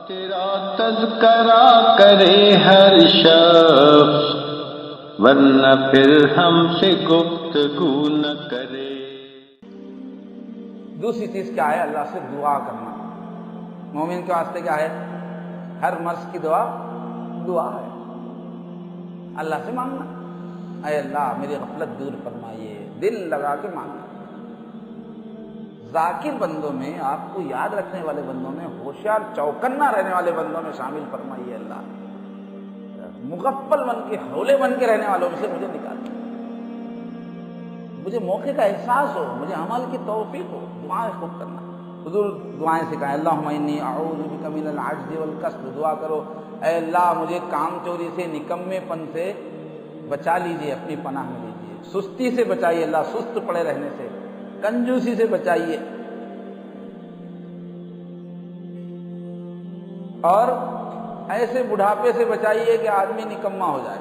تیرا تذکرہ کرے ہر شخص، ورنہ پھر ہم سے گفتگو نہ کرے۔ دوسری چیز کیا ہے؟ اللہ سے دعا کرنا۔ مومن کے واسطے کیا ہے؟ ہر مرض کی دعا ہے، اللہ سے مانگنا، اے اللہ میری غفلت دور فرمائیے، دل لگا کے مانگنا۔ ذاکر بندوں میں، آپ کو یاد رکھنے والے بندوں میں، ہوشیار چوکنا رہنے والے بندوں میں شامل فرمائیے اللہ۔ مغفل بن کے، ہولے بن کے رہنے والوں میں سے مجھے نکال، مجھے موقع کا احساس ہو، مجھے عمل کی توفیق ہو۔ دعائیں خوب کرنا، حضور دعائیں سکھائیں، اللہم انی اعوذ بک من العجز والکسل۔ دعا کرو، اے اللہ مجھے کام چوری سے، نکمے پن سے بچا لیجئے، اپنی پناہ میں لیجئے۔ سستی سے بچائیے اللہ، سست پڑے رہنے سے، کنجوسی سے بچائیے، اور ایسے بڑھاپے سے بچائیے کہ آدمی نکما ہو جائے،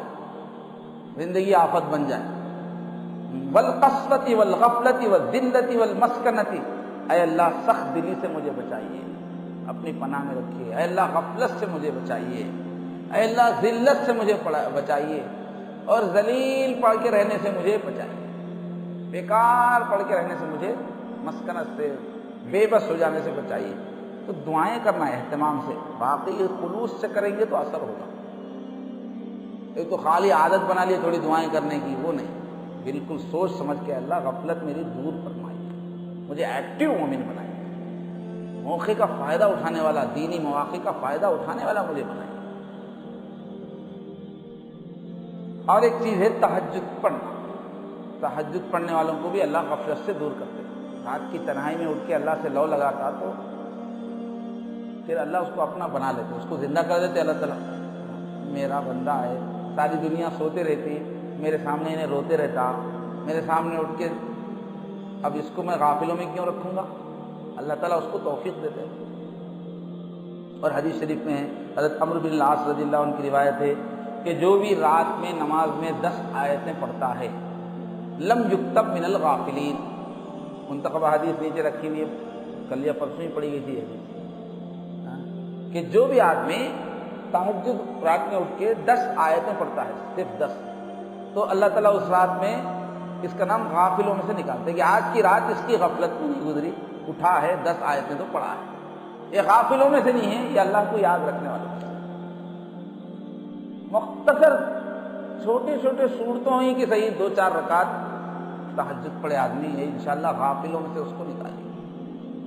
زندگی آفت بن جائے۔ والقسوۃ والغفلۃ والذلۃ والمسکنۃ، اے اللہ سخت دلی سے مجھے بچائیے، اپنی پناہ میں رکھیے۔ اے اللہ غفلت سے مجھے بچائیے، اے اللہ ذلت سے مجھے بچائیے، اور ذلیل پڑھ کے رہنے سے مجھے بچائیے، بیکار پڑھ کے رہنے سے مجھے، مسکنت سے، بے بس ہو جانے سے بچائیے۔ تو دعائیں کرنا ہے اہتمام سے، باقی خلوص سے کریں گے تو اثر ہوگا۔ ایک تو خالی عادت بنا لیے تھوڑی دعائیں کرنے کی، وہ نہیں، بالکل سوچ سمجھ کے اللہ غفلت میری دور فرمائیے، مجھے ایکٹیو مومن بنائیے، موقع کا فائدہ اٹھانے والا، دینی مواقع کا فائدہ اٹھانے والا مجھے بنائیے۔ اور ایک چیز ہے تہجد پڑھنا۔ تہجد پڑھنے والوں کو بھی اللہ غفلت سے دور کرتے ہیں۔ رات کی تنہائی میں اٹھ کے اللہ سے لو لگاتا تو پھر اللہ اس کو اپنا بنا لیتے، اس کو زندہ کر دیتے اللہ تعالیٰ۔ میرا بندہ ہے، ساری دنیا سوتے رہتی، میرے سامنے انہیں روتے رہتا، میرے سامنے اٹھ کے اب اس کو میں غافلوں میں کیوں رکھوں گا؟ اللہ تعالیٰ اس کو توفیق دیتے ہیں۔ اور حدیث شریف میں ہے، حضرت عمرو بن العاص رضی اللہ عنہ کی روایت ہے کہ جو بھی رات میں نماز میں 10 آیتیں پڑھتا ہے، لم یکتب من الغافلین۔ منتخب حدیث نیچے رکھی ہوئی ہے، کل یا پرسوں ہی پڑھی گئی تھی کہ جو بھی آدمی تہجد رات میں اٹھ کے 10 آیتیں پڑھتا ہے، صرف 10، تو اللہ تعالیٰ اس رات میں اس کا نام غافلوں میں سے نکالتے کہ آج کی رات اس کی غفلت میں نہیں گزری، اٹھا ہے 10 آیتیں تو پڑھا ہے، یہ غافلوں میں سے نہیں ہے، یہ اللہ کو یاد رکھنے والوں میں سے۔ مختصر چھوٹے چھوٹے صورتوں ہی کی صحیح 2-4 رکعت تہجد پڑھے آدمی ہے، انشاءاللہ غافلوں میں سے اس کو نکالے۔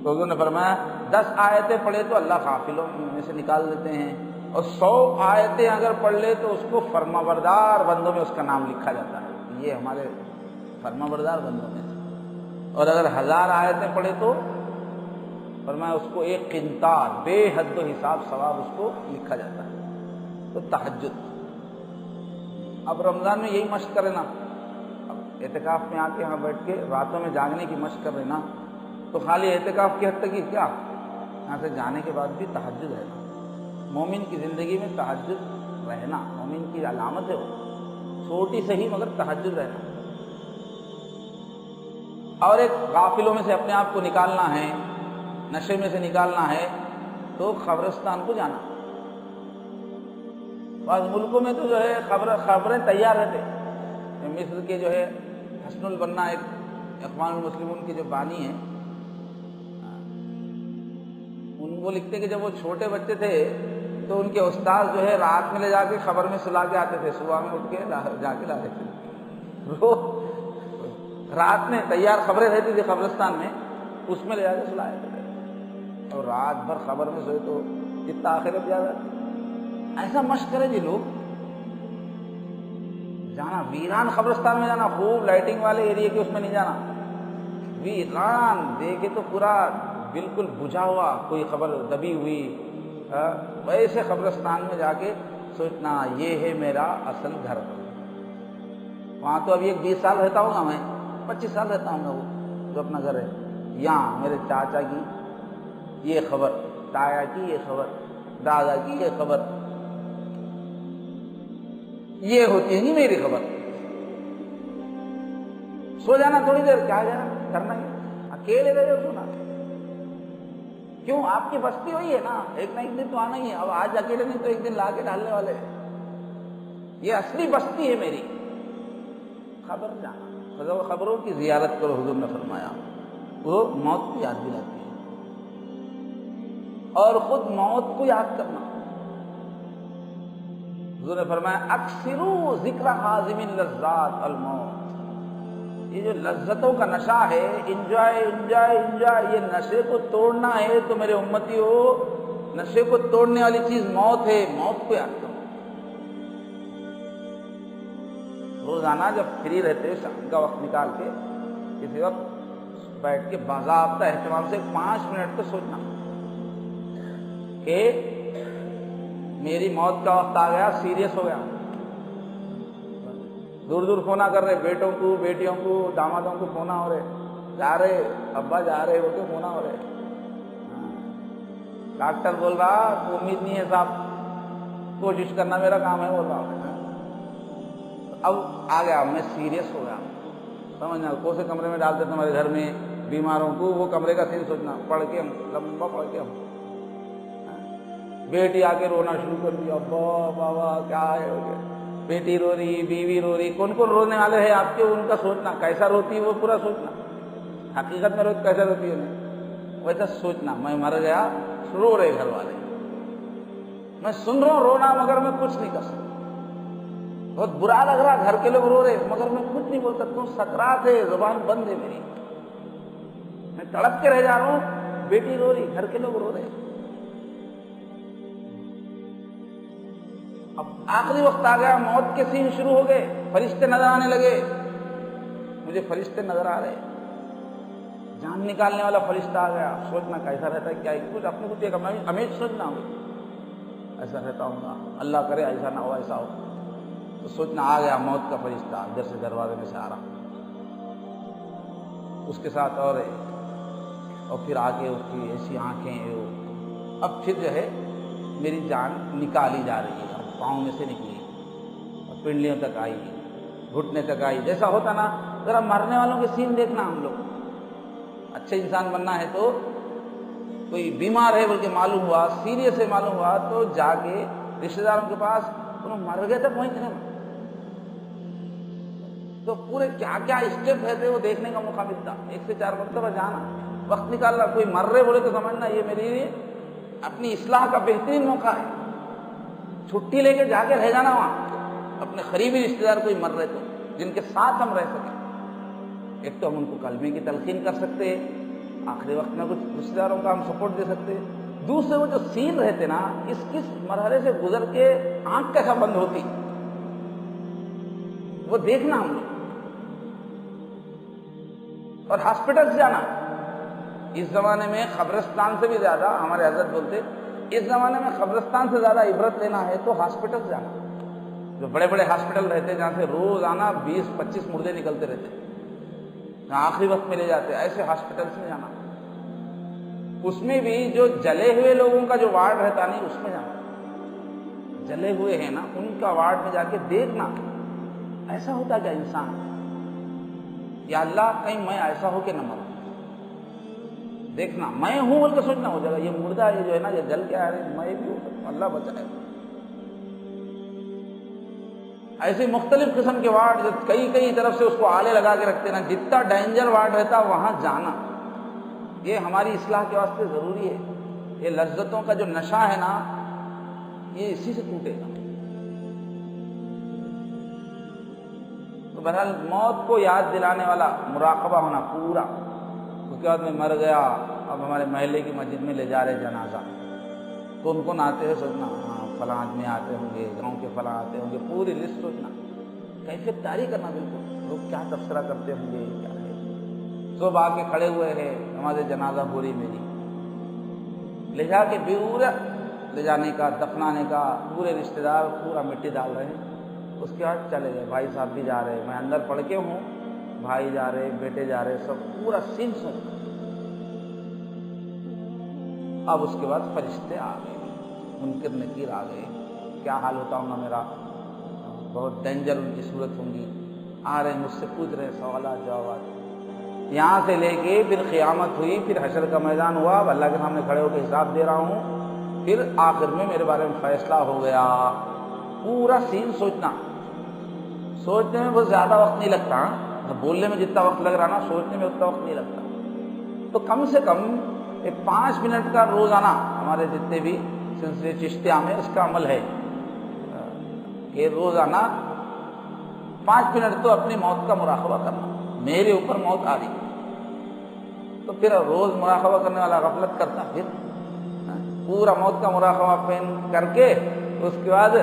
تو حضور نے فرمایا 10 آیتیں پڑھے تو اللہ غافلوں میں سے نکال دیتے ہیں، اور 100 آیتیں اگر پڑھ لے تو اس کو فرمانبردار بندوں میں اس کا نام لکھا جاتا ہے، یہ ہمارے فرمانبردار بندوں میں سے۔ اور اگر 1000 آیتیں پڑھے تو فرمایا اس کو 1 قنطار، بے حد و حساب ثواب اس کو لکھا جاتا ہے۔ تو تہجد اب رمضان میں یہی مشق کرے نا، اب اعتکاف میں آ کے یہاں بیٹھ کے راتوں میں جاگنے کی مشق کر رہے نا، تو خالی اعتکاف کی حد تک ہی کیا، یہاں سے جانے کے بعد بھی تہجد رہنا۔ مومن کی زندگی میں تہجد رہنا مومن کی علامت ہے، وہ چھوٹی سے ہی مگر تہجد رہنا۔ اور ایک غافلوں میں سے اپنے آپ کو نکالنا ہے، نشے میں سے نکالنا ہے، تو قبرستان کو جانا۔ بعض ملکوں میں تو جو ہے خبریں تیار رہتے، مصر کے جو ہے حسن البنا، ایک اخوان المسلمون کے جو بانی ہیں، ان کو لکھتے کہ جب وہ چھوٹے بچے تھے تو ان کے استاد جو ہے رات میں لے جا کے خبر میں سلا کے آتے تھے، صبح میں اٹھ کے جا کے لاتے تھے۔ وہ رات میں تیار خبریں رہتی تھی قبرستان میں، اس میں لے جا کے سلایا تھے، اور رات بھر خبر میں سوئے تو کتنا آخرت یاد آتی۔ ایسا مشق کرے جی لوگ، جانا ویران قبرستان میں جانا، خوب لائٹنگ والے ایریے کے اس میں نہیں جانا، ویران دیکھے تو پورا بالکل بجھا ہوا کوئی خبر دبی ہوئی، ویسے قبرستان میں جا کے سوچنا یہ ہے میرا اصل گھر۔ وہاں تو ابھی 20 سال رہتا ہوں گا، میں 25 سال رہتا ہوں گا، وہ جو اپنا گھر ہے، یہاں میرے چاچا کی یہ خبر، تایا کی یہ خبر، دادا کی یہ خبر، یہ ہوتی ہے نہیں میری خبر۔ سو جانا تھوڑی دیر، کیا جانا کرنا ہے، اکیلے رہے ہو سونا، کیوں؟ آپ کی بستی ہوئی ہے نا، ایک نہ ایک دن تو آنا ہی ہے. اب آج اکیلے نہیں تو ایک دن لا کے ڈالنے والے ہیں. یہ اصلی بستی ہے میری. خبر جانا، خبروں کی زیارت کرو، حضور نے فرمایا، وہ موت کو یاد دلاتی ہے. اور خود موت کو یاد کرنا. حضور نے فرمایا اکثروا ذکر حازم اللذات الموت. یہ جو لذتوں کا نشہ ہے، انجوائے انجوائے انجوائے، یہ نشے کو توڑنا ہے تو میرے امتی ہو، نشے کو توڑنے والی چیز موت ہے. موت کو یاد کرو. روزانہ جب فری رہتے شام کا وقت نکال کے کسی وقت بیٹھ کے باضابطہ اہتمام سے 5 منٹ تو سوچنا کہ میری موت کا وقت آ گیا، سیریس ہو گیا. دور دور فونا کر رہے، بیٹوں کو، بیٹیوں کو، دامادوں کو فونا ہو رہے، جا رہے ابا جا رہے ہو کے فونا ہو رہے. ڈاکٹر بول رہا امید نہیں ہے صاحب، کوشش کرنا میرا کام ہے، بول رہا. اب آ گیا، میں سیریس ہو گیا. سمجھنا کون سے کمرے میں ڈالتے تمہارے گھر میں بیماروں کو، وہ کمرے کا سین سوچنا، پڑھ کے ہم لمبا پڑھ کے ہم. بیٹی آ کے رونا شروع کر دیا، ابا بابا کیا ہے ہو گیا. بیٹی رو رہی، بیوی رو رہی. کون کون رونے والے ہیں آپ کے، ان کا سوچنا. کیسا روتی ہے وہ پورا سوچنا. حقیقت میں روز کیسا روتی ہے ویسا سوچنا. میں مر گیا، رو رہے گھر والے، میں سن رہا ہوں رونا، مگر میں کچھ نہیں کر سکتا. بہت برا لگ رہا، گھر کے لوگ رو رہے مگر میں کچھ نہیں بول سکتا ہوں. سکرات ہے، زبان بند ہے میری، میں تڑپ کے رہ جا رہا ہوں. بیٹی رو رہی، گھر کے لوگ رو رہے. اب آخری وقت آ گیا، موت کے سین شروع ہو گئے. فرشتے نظر آنے لگے، مجھے فرشتے نظر آ رہے. جان نکالنے والا فرشتہ آ گیا. سوچنا کیسا رہتا ہے، کیا کچھ اپنے کچھ ایک ہمیں سوچنا ہو ایسا رہتا ہوں گا، اللہ کرے ایسا نہ ہو، ایسا ہو. تو سوچنا آ گیا موت کا فرشتہ، ادھر سے دروازے میں سے آ رہا، اس کے ساتھ اور پھر آ کے اس کی ایسی آنکھیں. اب پھر جو ہے میری جان نکالی جا رہی ہے. اب پاؤں میں سے نکلی اور پنڈلیوں تک آئی، گھٹنے تک آئی. جیسا ہوتا نا، ذرا مرنے والوں کے سین دیکھنا. ہم لوگ اچھے انسان بننا ہے تو کوئی بیمار ہے بلکہ معلوم ہوا، سیریس ہے معلوم ہوا، تو جا کے رشتے داروں کے پاس تم مر گئے تھے پہنچنے میں، تو پورے کیا کیا اسٹیپ ہے وہ دیکھنے کا موقع ملتا. 1 سے 4 مرتبہ جانا، وقت نکالنا. کوئی مر رہے بولے تو سمجھنا یہ میری اپنی اصلاح کا بہترین موقع ہے. چھٹی لے کے جا کے رہ جانا وہاں. اپنے قریبی رشتے دار کوئی مر رہے تو جن کے ساتھ ہم رہ سکیں. ایک تو ہم ان کو کلمے کی تلقین کر سکتے، آخری وقت میں کچھ رشتے داروں کا ہم سپورٹ دے سکتے. دوسرے وہ جو سین رہتے نا، کس مرحلے سے گزر کے آنکھ کیسا بند ہوتی، وہ دیکھنا ہم لوگ. اور ہاسپٹل سے جانا. اس زمانے میں قبرستان سے بھی زیادہ، ہمارے حضرت بولتے اس زمانے میں قبرستان سے زیادہ عبرت لینا ہے تو ہاسپٹل سے جانا. جو بڑے بڑے ہاسپٹل رہتے جہاں سے روزانہ 20-25 مردے نکلتے رہتے، جہاں آخری وقت میں لے جاتے، ایسے ہاسپٹل سے جانا. اس میں بھی جو جلے ہوئے لوگوں کا جو وارڈ رہتا نہیں، اس میں جانا. جلے ہوئے ہیں نا، ان کا وارڈ میں جا کے دیکھنا ایسا ہوتا کیا انسان. یا اللہ کہیں میں ایسا ہو کہ نہ مروں. دیکھنا میں ہوں بول کے سوچنا. ہو جائے گا یہ مردہ یہ جو ہے نا، یہ جل کے آ رہے، میں بھی ہو سکتا، اللہ بچائے. ایسے مختلف قسم کے وارڈ جو کئی طرف سے اس کو آلے لگا کے رکھتے نا، جتنا ڈینجر وارڈ رہتا وہاں جانا. یہ ہماری اصلاح کے واسطے ضروری ہے. یہ لذتوں کا جو نشہ ہے نا، یہ اسی سے ٹوٹے گا. تو بہرحال موت کو یاد دلانے والا مراقبہ ہونا پورا. اس کے بعد میں مر گیا، اب ہمارے محلے کی مسجد میں لے جا رہے جنازہ. کون آتے ہیں سوچنا، ہاں فلاں آدمی آتے ہوں گے، گاؤں کے فلاں آتے ہوں گے، پوری لسٹ سوچنا. کیفیت طاری کرنا، بالکل لوگ کیا تبصرہ کرتے ہوں گے، کیا ہے. صبح آ کے کھڑے ہوئے ہیں، نماز جنازہ ہو رہی میری. لے جا کے پورا لے جانے کا، دفنانے کا، پورے رشتے دار پورا مٹی ڈال رہے ہیں. اس کے بعد چلے گئے، بھائی صاحب بھی جا رہے، میں اندر پڑھ کے ہوں، بھائی جا رہے، بیٹے جا رہے، سب پورا سین سن. اب اس کے بعد فرشتے آ گئے، منکر نکیر آ گئے. کیا حال ہوتا ہوں گا میرا، بہت ڈینجر ان کی صورت ہوں گی. آ رہے مجھ سے پوچھ رہے سوالات جوابات. یہاں سے لے کے پھر قیامت ہوئی، پھر حشر کا میدان ہوا، اب اللہ کے سامنے کھڑے ہو کے حساب دے رہا ہوں، پھر آخر میں میرے بارے میں فیصلہ ہو گیا۔ پورا سین سوچنے میں بہت زیادہ وقت نہیں لگتا، بولنے میں جتنا وقت لگ رہا نا، سوچنے میں اتنا وقت نہیں لگتا۔ تو کم سے کم 5 منٹ کا روزانہ ہمارے جتنے بھی سلسلے چشتیہ میں اس کا عمل ہے کہ روزانہ 5 منٹ تو اپنی موت کا مراقبہ کرنا۔ میرے اوپر موت آ رہی تو پھر روز مراقبہ کرنے والا غفلت کرتا، پھر پورا موت کا مراقبہ پین کر کے اس کے بعد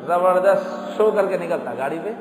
زبردست شو کر کے نکلتا گاڑی پہ،